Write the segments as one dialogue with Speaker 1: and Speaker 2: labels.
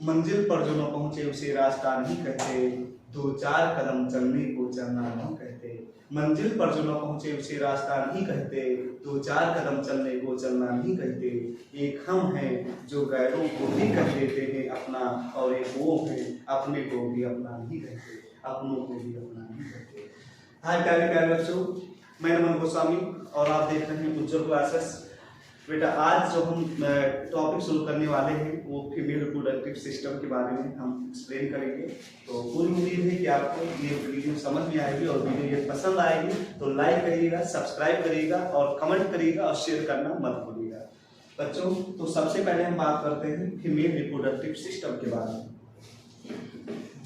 Speaker 1: मंजिल पर जो न पहुंचे उसे रास्ता नहीं कहते, दो चार कदम चलने को चलना नहीं कहते। मंजिल पर जो न पहुंचे उसे रास्ता नहीं कहते, दो चार कदम चलने को चलना नहीं कहते। एक हम हैं जो गैरों को भी कह देते हैं अपना, और एक वो हैं अपने को भी अपना नहीं कहते, अपनों को भी अपना नहीं कहते। हाय प्यारे प्यारे बच्चों, मैं नमन गोस्वामी और आप देख रहे हैं उज्जवल क्लासेस। बेटा आज जो हम टॉपिक शुरू करने वाले हैं वो फीमेल रिप्रोडक्टिव सिस्टम के बारे में हम एक्सप्लेन करेंगे। तो पूरी उम्मीद है कि आपको ये वीडियो समझ में आएगी और वीडियो ये पसंद आएगी तो लाइक करिएगा, सब्सक्राइब करिएगा और कमेंट करिएगा और शेयर करना मत भूलिएगा। बच्चों तो सबसे पहले हम बात करते हैं फीमेल रिप्रोडक्टिव सिस्टम के बारे में।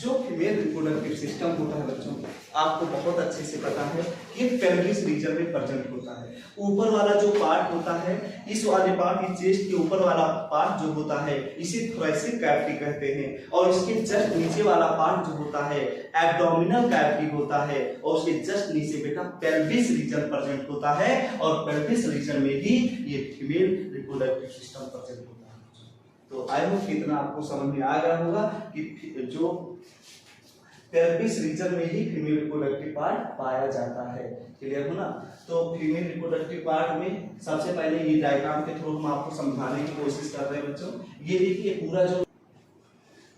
Speaker 1: जो फीमेल रिप्रोडक्टिव सिस्टम होता है बच्चों, आपको बहुत अच्छे से पता है कि पेल्विस रीजन में प्रेजेंट होता है। ऊपर वाला जो पार्ट होता है, इस वाले पार्ट, इस चेस्ट के ऊपर वाला पार्ट जो होता है इसे थोरेसिक कैविटी कहते हैं, और इसके जस्ट नीचे वाला पार्ट जो होता है एब्डोमिनल कैविटी होता है, और उसके जस्ट नीचे बेटा पेल्विस रीजन प्रेजेंट होता है, और पेल्विस रीजन में ही ये फीमेल रिप्रोडक्टिव सिस्टम प्रेजेंट होता है। तो आई होप कि इतना आपको समझ में आ गया होगा कि जो पेल्विस रीजन में ही फीमेल रिप्रोडक्टिव पार्ट पाया जाता है। क्लियर हो ना? तो फीमेल रिप्रोडक्टिव पार्ट में सबसे पहले ये डायग्राम के थ्रू हम आपको समझाने की कोशिश कर रहे हैं बच्चों। ये देखिए पूरा जो,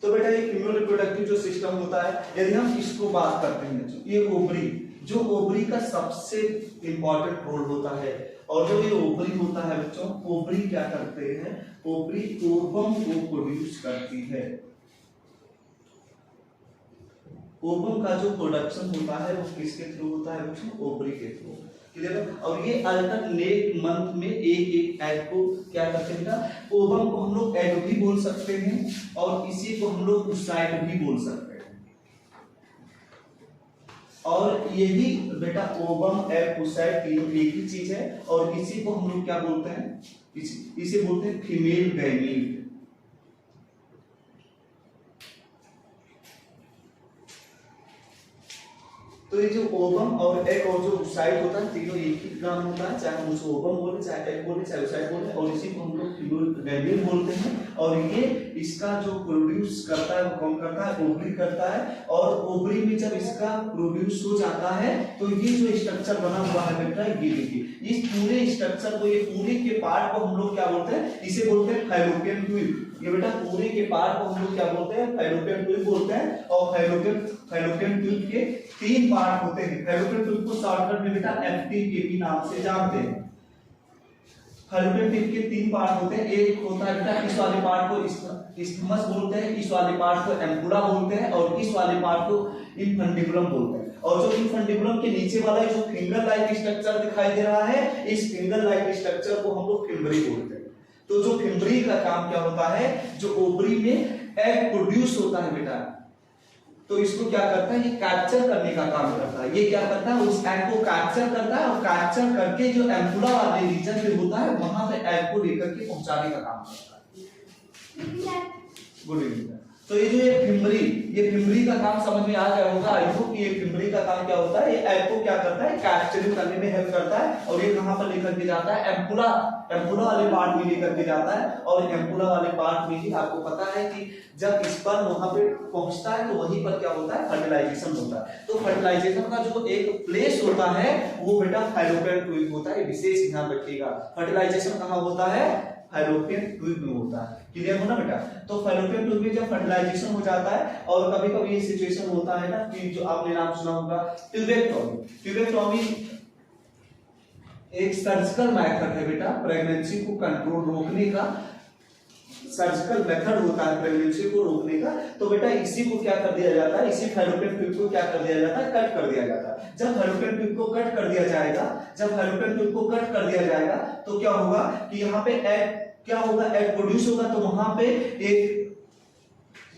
Speaker 1: तो बेटा ये फीमेल रिप्रोडक्टिव जो सिस्टम होता है, यदि हम इसको बात करते हैं बच्चों, ये ओवरी, जो ओवरी का सबसे इंपॉर्टेंट रोल होता है, और जो ये ओवरी होता है बच्चों, ओवरी क्या करते हैं, ओवरी ओवम को प्रोड्यूस करती है। ओवम का जो प्रोडक्शन होता है वो किसके थ्रू होता है बच्चों? ओवरी के थ्रू। क्लियर है? और ये अल्टरनेट मंथ में एक एग को क्या करते हैं बेटा? ओवम को हम लोग एग भी बोल सकते हैं और इसी को हम लोग ओसाइट भी बोल सकते हैं। और ये भी बेटा ओवम एग ओसाइट तीनों एक ही चीज है, और इसी को हम लोग क्या बोलते हैं? इसे बोलते हैं फीमेल गैमीट। तो ये जो ओवम और एग और जो ओसाइट होता है तीनों एक ही काम होता है, चाहे हम उसे ओवम बोले, चाहे एग बोले, चाहे ओसाइट बोले, और इसी को हम लोग फीमेल गैमीट बोलते हैं। और ये इसका जो प्रोड्यूस करता है वो कौन करता है? ओवरी करता है। और ओवरी में जब इसका प्रोड्यूस हो जाता है तो ये जो स्ट्रक्चर बना हुआ है बेटा, ये देखिए इस पूरे स्ट्रक्चर को, ये पूरे के पार्ट को हम लोग क्या बोलते हैं? इसे बोलते हैं फैलोपियन ट्यूब। ये बेटा पूरे के पार्ट को हम लोग क्या बोलते हैं? फैलोपियन ट्यूब बोलते हैं। और फैलोपियन ट्यूब के तीन पार्ट होते हैं। फैलोपियन ट्यूब को शॉर्टकट में बेटा एफटीकेपी नाम से जानते हैं। फैलोपियन ट्यूब के तीन पार्ट होते हैं। एक होता है बेटा इस वाले पार्ट को इस्थमस बोलते हैं, इस वाले पार्ट को एम्पुला बोलते हैं, और इस वाले पार्ट को इन्फंडिबुलम बोलते हैं। और जो इन्फंडिबुलम के नीचे वाला जो फिंगर लाइक स्ट्रक्चर दिखाई दे रहा है, इस फिंगर लाइक स्ट्रक्चर को हम लोग फिम्बरी बोलते हैं। तो जो फिम्बरी का काम क्या होता है? जो ओवरी में एग प्रोड्यूस होता है बेटा, तो इसको क्या करता है? ये कैप्चर करने का काम करता है। ये क्या करता है? उस एग को कैप्चर करता है, और कैप्चर करके जो एम्पुला वाले रीजन में होता है वहां पे एग को लेकर के पहुंचाने का काम करता है। Good evening. तो ये जो ये फिम्बरी का काम समझ में आ गया होगा। आई होप कि ये फिम्बरी का काम क्या होता है? ये एग को क्या करता है? कैप्चरिंग करने में हेल्प करता है। और ये कहां पर लेकर के जाता है? एम्पुला वाले पार्ट में लेकर के जाता है। और एम्पुला वाले पार्ट में ही आपको पता है कि जब स्पर्म वहां पे पहुंचता है तो वहीं पर क्या होता है? फर्टिलाइजेशन होता है। तो फर्टिलाइजेशन का जो एक प्लेस होता है वो बेटा फैलोपियन ट्यूब होता है। विशेष ध्यान रखिएगा, फर्टिलाइजेशन कहां होता है? फैलोपियन ट्यूब में होता है। क्लियर हो ना बेटा? तो फैलोपियन ट्यूब में जब फर्टिलाइजेशन हो जाता है, और कभी कभी ये सिचुएशन होता है ना कि जो आपने नाम सुना होगा ट्यूबेक्टोमी एक सर्जिकल मेथड है बेटा, प्रेगनेंसी को कंट्रोल रोकने का सर्जिकल मेथड होता है प्रेगनेंसी को रोकने का। तो बेटा इसी को क्या कर दिया जाता है? इसी फैलोपियन ट्यूब को क्या कर दिया जाता है? कट कर दिया जाता है। जब फैलोपियन ट्यूब को कट कर दिया जाएगा, तो क्या होगा कि यहाँ पे एग क्या होगा? एग प्रोड्यूस होगा। तो वहां पे एक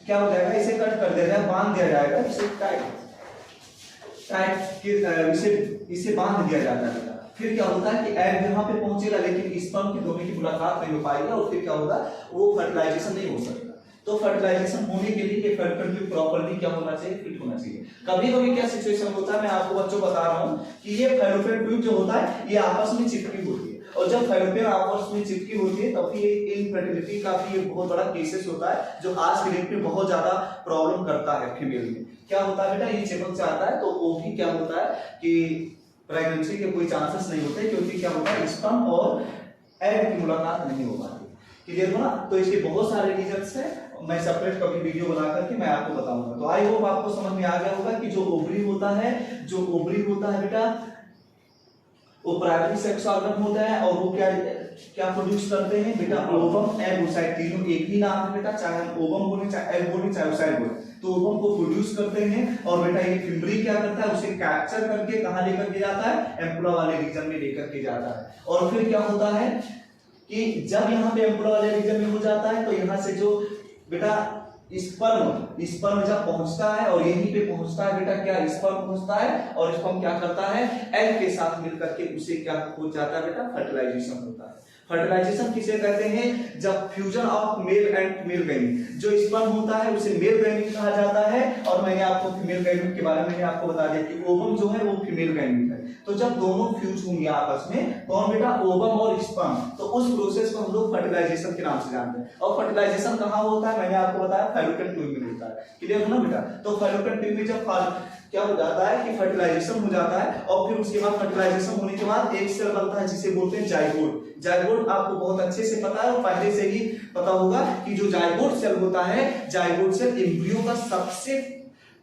Speaker 1: क्या हो जाएगा? इसे कट कर दिया जाएगा, बांध दिया जाएगा, इसे बांध दिया जाता है। फिर क्या होता है कि एग यहाँ पे पहुंचेगा, लेकिन स्पर्म की दोनों की मुलाकात नहीं हो पाएगी, और फिर क्या होगा? वो फर्टिलाइजेशन नहीं हो सकता। तो फर्टिलाइजेशन होने के लिए ये फैलोपियन ट्यूब प्रॉपर्ली क्या होना चाहिए? फिट होना चाहिए। कभी कभी क्या सिचुएशन होता है, मैं आपको बच्चों बता रहा हूँ कि ये फैलोपियन ट्यूब जो होता है ये आपस में चिपकी होती है, और जब फैलोपियन आपस में चिपकी होती है तब भी इनफर्टिलिटी का भी बहुत बड़ा केसेस होता है, जो आज के डेट में बहुत ज्यादा प्रॉब्लम करता है फीमेल में। क्या होता है बेटा, ये चिपक जाता है तो वो भी क्या होता है कि प्रेगनेंसी के कोई चांसेस नहीं होते, क्योंकि क्या होता है स्पर्म और एग की मुलाकात नहीं हो पाती। क्लियर हुआ? तो इसके बहुत सारे रीजंस हैं, मैं सेपरेट कभी वीडियो बना करके मैं आपको बताऊंगा। तो आई होप आपको समझ में आ गया होगा कि जो ओवरी होता है, जो ओवरी होता है बेटा वो प्राइमरी सेक्स ऑर्गन होता है, और वो क्या क्या प्रोड्यूस करते हैं बेटा, ओवम एंड ओसाइट, तीनों एक ही नाम है बेटा, चाहे हम ओवम बोले, चाहे एग बोले, चाहे ओसाइट बोले, तो ओवम को प्रोड्यूस करते हैं। और बेटा ये फिम्बरी क्या करता है, उसे कैप्चर करके कहां लेकर के जाता है, एम्पुला वाले रीजन में लेकर के जाता है। और फिर क्या होता है कि जब यहाँ पे एम्पुला वाले रीजन में हो जाता है तो यहाँ से जो बेटा स्पर्म जब पहुंचता है और यहीं पे पहुंचता है बेटा, क्या स्पर्म पहुंचता है, और स्पर्म क्या करता है, एग के साथ मिलकर के उसे क्या हो जाता है बेटा, फर्टिलाइजेशन होता है। फर्टिलाइजेशन किसे कहते हैं, जब fusion of male and female gamete, जो स्पर्म होता है उसे मेल गैमीट कहा जाता है। और मैंने आपको फीमेल गैमीट के बारे में आपको बता दिया कि ओवम जो है वो फीमेल गैमीट है। तो जब दोनों फ्यूज होंगे आपस में, कौन बेटा, ओवम और स्पर्म, तो उस प्रोसेस को हम लोग फर्टिलाइजेशन के नाम से जानते हैं। और फर्टिलाइजेशन कहाँ होता है, मैंने आपको बताया फैलोपियन ट्यूब में होता है। क्लियर हो ना बेटा? तो फैलोपियन ट्यूब में जब क्या हो जाता है कि फर्टिलाइजेशन हो जाता है, और फिर उसके बाद फर्टिलाइजेशन होने के बाद एक सेल बनता है जिसे बोलते हैं जाइगोट। जाइगोट आपको बहुत अच्छे से पता है और पहले से ही पता होगा कि जो जाइगोट सेल होता है, जाइगोट सेल एम्ब्रियो का सबसे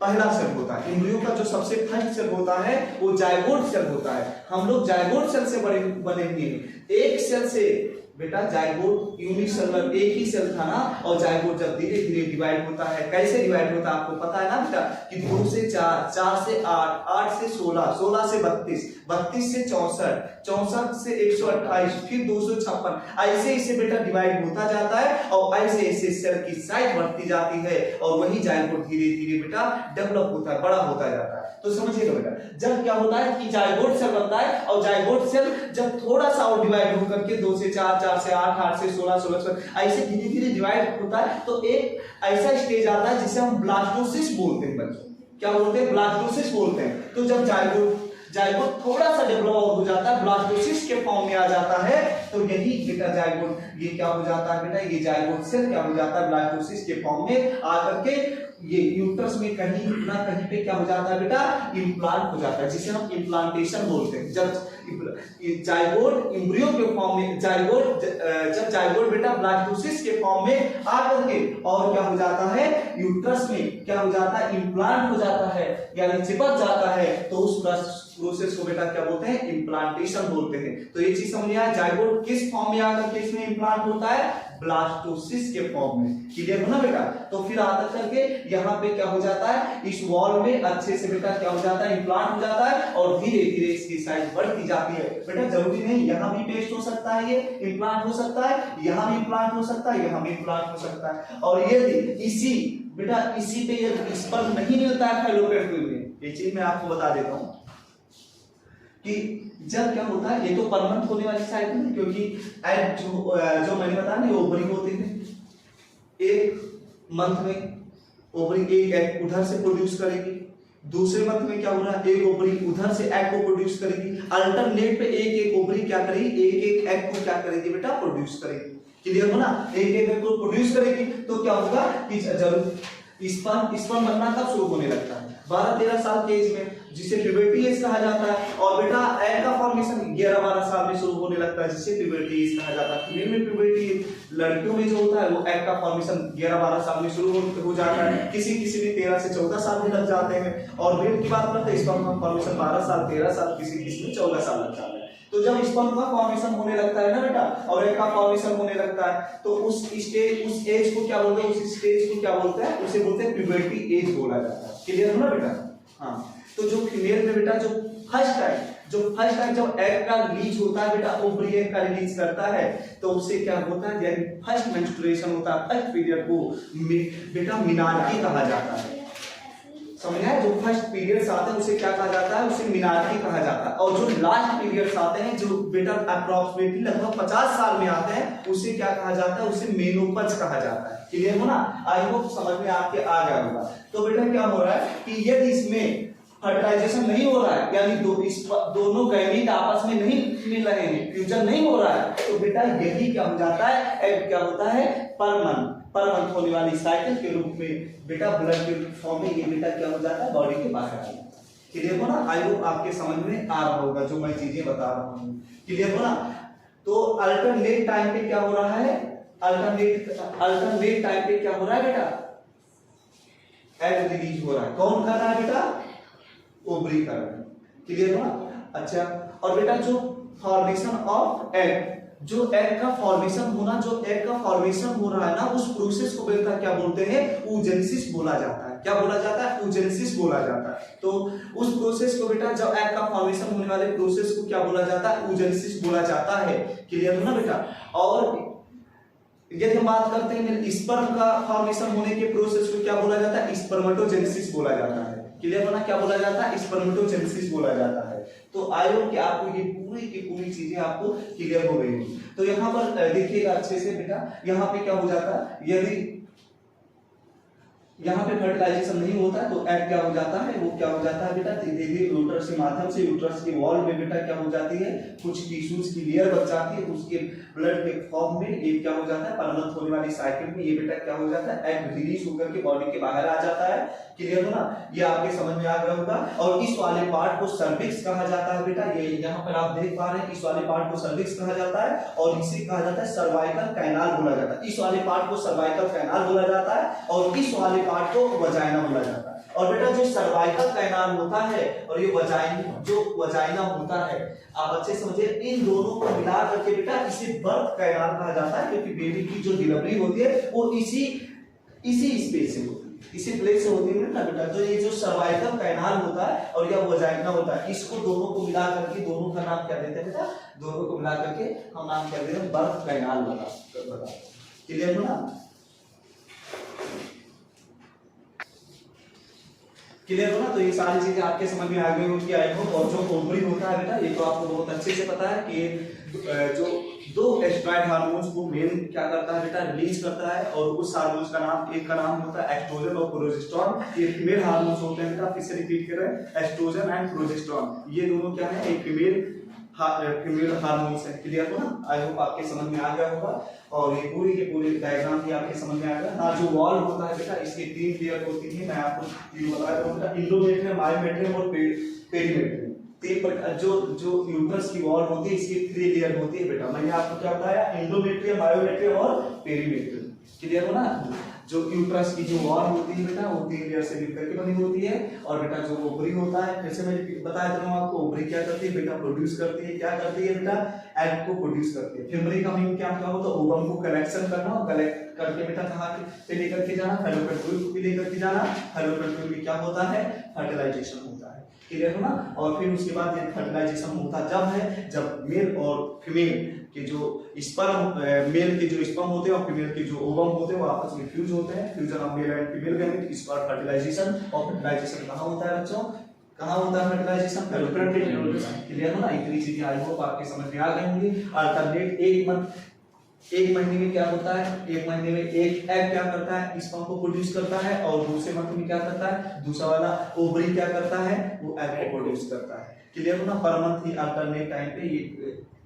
Speaker 1: पहला सेल होता है। एम्ब्रियो का जो सबसे फर्स्ट सेल होता है वो जाइगोट सेल होता है। हम लोग जाइगोट सेल से बने हुए हैं। एक सेल से बेटा जाइगोट यूनिसेलुलर एक ही सेल था ना, और जाइगोट जब धीरे धीरे डिवाइड होता है, कैसे डिवाइड होता है आपको पता है ना बेटा, कि 2 से 4, 4 से 8, 8 से 16, 16 से 32, 32 से 64, 64 से 128, फिर 256, ऐसे इसे बेटा डिवाइड होता जाता है, और ऐसे ऐसे सेल की साइज बढ़ती जाती है, और वही जाइगोट धीरे धीरे बेटा डेवलप होता है, बड़ा होता जाता है। तो समझिएगा बेटा, जब क्या होता है कि जाइगोट सेल बनता है, और जाइगोट सेल जब थोड़ा सा और डिवाइड होकर के 2 से 4, 4 से 8, 8 से 16, 16 से ऐसे धीरे धीरे डिवाइड होता है, तो एक ऐसा स्टेज आता है जिसे हम ब्लास्टोसिस बोलते हैं बच्चों। क्या बोलते हैं, ब्लास्टोसिस बोलते हैं। तो जब जाइगोट थोड़ा सा डेवलप हो जाता है, ब्लास्टोसिस के फॉर्म में आ जाता है, तो यही बेटा जाइगोट ये क्या हो जाता है बेटा, ये जाइगोट सेल क्या हो जाता है, ब्लास्टोसिस के फॉर्म में आकर के ये यूट्रस में कहीं ना कहीं पे क्या हो जाता है बेटा, इम्प्लांट हो जाता है, जिसे हम इम्प्लांटेशन बोलते हैं। जब जाइगोट एम्ब्रियो के फॉर्म में, जब जाइगोट बेटा ब्लास्टोसिस के फॉर्म में आकर के और क्या हो जाता है, यूट्रस में क्या हो जाता है, इम्प्लांट हो जाता है, यानी चिपक जाता है, तो उस प्रोसेस को बेटा क्या बोलते हैं, इम्प्लांटेशन बोलते हैं। तो ये चीज समझ आया, जाइगोट किस फॉर्म में आकर के इसमें इम्प्लांट होता है, ब्लास्टोसिस के फॉर्म में। क्लियर हो ना बेटा? तो फिर आकर करके यहाँ पे क्या हो जाता है, इस वॉल में अच्छे से बेटा क्या हो जाता है, इम्प्लांट हो जाता है, और धीरे धीरे इसकी साइज बढ़ती जाती है। बेटा जरूरी नहीं यहाँ भी पेस्ट हो सकता है, ये इम्प्लांट हो सकता है, यहाँ भी इम्प्लांट हो सकता है, यहाँ भी इम्प्लांट हो सकता है। और यदि इसी पे यदि स्पर्म नहीं मिलता है फैलोपियन ट्यूब में, ये चीज मैं आपको बता देता हूँ कि जब क्या होता है, ये तो परमानेंट होने वाली साइड है, क्योंकि एग जो मैंने बताया ना, ओवरी होते हैं, एक मंथ में ओवरी एक एग उधर से प्रोड्यूस करेगी, दूसरे मंथ में क्या हो रहा है, एक ओवरी उधर से एग को प्रोड्यूस करेगी, अल्टरनेट पे एक ओवरी क्या करेगी, एक एग को क्या करेगी बेटा, प्रोड्यूस करेगी। क्लियर हो ना? एक एग को प्रोड्यूस करेगी, तो क्या होगा कि जरूर स्पर्म बनना कब शुरू होने लगता है, 12-13 साल के एज में, जिसे प्यूबर्टी एज कहा जाता है। और बेटा एग का फॉर्मेशन 11-12 साल में शुरू होने लगता है, जिसे प्यूबर्टी एज कहा जाता है। फीमेल में प्यूबर्टी एज, लड़कियों में जो होता है वो एग का फॉर्मेशन 11-12 साल में शुरू हो जाता है, किसी में 13 से 14 साल भी लग जाते हैं। और मेल की बात करते हैं, स्पर्म का फॉर्मेशन 12 साल 13 साल, किसी में 14 साल लग जाता है। तो जब स्पर्म का फॉर्मेशन होने लगता है ना बेटा, और एग का फॉर्मेशन होने लगता है, तो उस एज को क्या बोलते हैं, उस स्टेज को क्या बोलते हैं, उसे बोलते हैं प्यूबर्टी एज बोला जाता है। क्लियर हो ना बेटा? हाँ। तो जो फीमेल में बेटा जो फर्स्ट टाइम जब एग का रिलीज होता है बेटा, ओवरी एग का रिलीज करता है, तो उससे क्या होता है, यानी फर्स्ट मेंस्ट्रुएशन होता है, फर्स्ट पीरियड को बेटा मिनार्की कहा जाता है। समझ आया? जो फर्स्ट पीरियड्स आते हैं उसे क्या कहा जाता है, उसे मिनार्की कहा जाता है। और जो लास्ट पीरियड्स आते हैं, जो बेटा अप्रोक्सीमेटली लगभग 50 साल में आते हैं, उसे क्या कहा जाता है, उसे मेनोपॉज कहा जाता है। क्लियर हो ना? आई होप समझ में आपके आ गया होगा। तो बेटा क्या हो रहा है कि यदि इसमें फर्टिलाइजेशन नहीं हो रहा है, यानी दोनों गैमीट आपस में नहीं मिल रहे हैं, फ्यूजन नहीं हो रहा है, तो बेटा यही क्या हो जाता है, एग क्या होता है, पर मंथ होने वाली साइकिल के रूप में बेटा ब्लड के फॉर्म में ये बेटा क्या हो जाता है, बॉडी के बाहर आ जाता है। क्लियर हो ना? आई होप आपके समझ में आ रहा होगा जो मैं चीजें बता रहा हूँ। क्लियर हो ना? तो अल्टरनेट टाइम पे क्या हो रहा है, अल्टरनेट टाइम पे क्या हो रहा है बेटा, एग रिलीज हो रहा है। कौन कर रहा है बेटा, ओवरी कर रहा है। क्लियर हो ना? अच्छा, और बेटा जो फॉर्मेशन ऑफ एग, जो एग का फॉर्मेशन होना, जो एग का फॉर्मेशन हो रहा है ना, उस प्रोसेस को बेटा क्या बोलते हैं, oogenesis बोला जाता है। क्या बोला जाता है, oogenesis बोला जाता है। तो उस प्रोसेस को बेटा, जब एग का फॉर्मेशन होने वाले प्रोसेस को क्या बोला जाता है, oogenesis बोला जाता है। क्लियर हो ना बेटा? और यदि हम बात करते हैं स्पर्म का फॉर्मेशन होने के प्रोसेस को क्या बोला जाता है, स्पर्मेटोजेनेसिस बोला जाता है। क्लियर होना? क्या बोला जाता है, स्पर्मेटोजेनेसिस बोला जाता है। तो आई होप कि आपको ये पूरी की पूरी चीजें आपको क्लियर हो गई। तो यहाँ पर देखिएगा अच्छे से बेटा, यहाँ पे क्या हो जाता है, यदि यहाँ पे फर्टिलाइजेशन नहीं होता है तो एग क्या हो जाता है, वो क्या हो जाता है बेटा, धीरे धीरे यूट्रस के माध्यम से यूट्रस के वॉल में बेटा क्या हो जाती है, कुछ टिश्यूज की लेयर बच जाती है, उसके ब्लड के फॉर्म में ये क्या हो जाता है, परमनेंट होने वाली साइकिल में ये बेटा क्या हो जाता है, एग रिलीज होकर के बॉडी के बाहर आ जाता है। क्लियर हो ना? ये आपके समझ में आ गया होगा। और इस वाले पार्ट को सर्विक्स कहा जाता है बेटा, ये यहाँ पर आप देख पा रहे हैं, इस वाले पार्ट को सर्विक्स कहा जाता है और इसे कहा जाता है सर्वाइकल कैनाल बोला जाता है। इस वाले पार्ट को सर्वाइकल कैनाल बोला जाता है और इस वाले पार्ट को वजाइना बोला जाता है। और बेटा जो सर्वाइकल कैनाल होता है और ये वजाइना होता है, आप अच्छे समझिए, इन दोनों को मिला करके बेटा इसे बर्थ कैनाल कहा जाता है, क्योंकि बेबी की जो डिलीवरी होती है वो इसी स्पेस से होती है, इसी प्लेस से होती है ना बेटा। तो ये जो सर्वाइकल कैनाल होता है और यह वजाइना होता है, इसको दोनों को मिला करके दोनों का नाम क्या देते हैं बेटा, दोनों को मिला करके हम नाम क्या देते हैं, बर्थ कैनाल बता। क्लियर हो ना? क्लियर हो ना? तो ये सारी चीजें आपके समझ में आ गई होगी आई होप। और जो ओवरी होता है बेटा, ये तो आपको बहुत अच्छे से पता है कि जो दो एस्ट्रॉइड हार्मोन्स को मेल क्या करता है बेटा, रिलीज करता है। और उस हार्मोन्स का नाम, एक का नाम होता है एस्ट्रोजन और प्रोजेस्टेरॉन। ये फीमेल हार्मोन्स होते हैं बेटा, फिर से रिपीट कर रहे हैं, एस्ट्रोजन एंड प्रोजेस्टेरॉन। ये दोनों क्या है, एक फीमेल हार्मोन्स है। क्लियर हो ना? आई होप आपके समझ में आ गया होगा। और ये पूरी के पूरी डायग्राम भी आपके समझ में आ गया ना। जो वॉल होता है बेटा, इसके 3 लेयर होती है, मैं आपको तीन बता रहा हूं, इंडोमेट्रियम, मायोमेट्रियम और पेरीमेट्रियम। 3 प्रकार जो यूट्रस की वॉल होती है, इसकी 3 लेयर होती है बेटा। मैंने आपको क्या बताया, इंडोमेट्रियम, मायोमेट्रियम और पेरीमेट्रियम। क्लियर हो ना? जो यूट्रस की जो वॉल होती है बेटा, वो 3 लेयर से मिलकर के बनी होती है। और बेटा जो ओवरी होता है, फिर से मैं बताया था आपको, ओवरी क्या करती है बेटा, प्रोड्यूस करती है। क्या करती है बेटा, एग को प्रोड्यूस करती है। फिमरी का मीन क्या होता है, ओवम को कलेक्शन करना, और कलेक्ट करके बेटा कहाँ पे लेकर के जाना, फैलोपियन ट्यूब को भी लेकर के जाना। फैलोपियन ट्यूब में क्या होता है, फर्टिलाइजेशन होता है। क्लियर हो ना? और फिर उसके बाद ये फर्टिलाइजेशन होता जब है, जब मेल और फीमेल के जो स्पर्म, मेल के जो स्पर्म होते हैं और फीमेल के जो ओवम होते हैं वो आपस में फ्यूज होते हैं। Fusion of male and female gamete, इस बार फर्टिलाइजेशन। और फर्टिलाइजेशन कहाँ होता है बच्चों, कहाँ होता है फर्टिलाइजेशन, फैलोपियन ट्यूब। क्लियर हो ना? इतनी चीजें आई होप आपके समझ में आ गई होंगी। अल्टरनेट एक महीने में क्या होता है, एक महीने में एक एग क्या करता है, स्पर्म को प्रोड्यूस करता है, और दूसरे मंथ में क्या करता है, दूसरा वाला ओवरी क्या करता है, वो एग को प्रोड्यूस करता है। क्लियर हो ना? पर मंथ ही अल्टरनेट टाइम पे, ये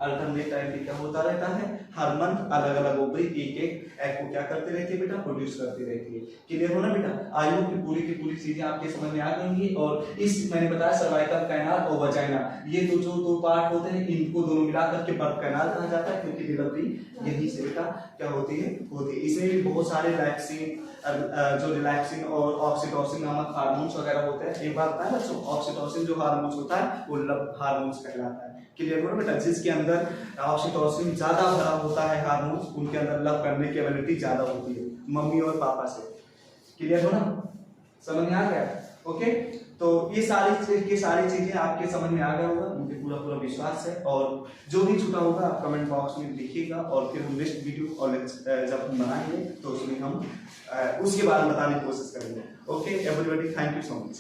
Speaker 1: अल्टरनेट टाइम पे क्या होता रहता है, हर मंथ अलग अलग ओवरी एक एग को क्या करते रहती है बेटा, प्रोड्यूस करती रहती है। क्लियर हो ना बेटा? आयु की पूरी चीजें आपके समझ में आ गई होंगी। और इस मैंने बताया सर्वाइकल कैनाल और वजाइना, ये दो पार्ट होते हैं, इनको दोनों मिला करके बर्थ कैनाल कहा जाता है, क्योंकि डिलीवरी यही से बेटा क्या होती है। इसमें भी बहुत सारे रिलैक्सिन और ऑक्सीटोसिन नामक हार्मोन्स वगैरह होते हैं। एक बात बताएं बच्चों, ऑक्सीटोसिन जो हार्मोन्स होता है वो लव हार्मोन्स कहलाता है। क्लियर हो बेटा? जिसके अंदर ऑक्सीटोसिन ज्यादा भरा होता है हार्मोन्स, उनके अंदर लव करने की एबिलिटी ज्यादा होती है मम्मी और पापा से। क्लियर हो ना? समझ में आ गया? ओके, तो ये सारी चीजें आपके समझ में आ गया होगा, मुझे पूरा विश्वास है। और जो भी छूटा होगा आप कमेंट बॉक्स में लिखिएगा, और फिर हम नेक्स्ट वीडियो और जब हम बनाएंगे तो उसमें हम उसके बारे में बताने की कोशिश करेंगे। Okay everybody, thank you so much.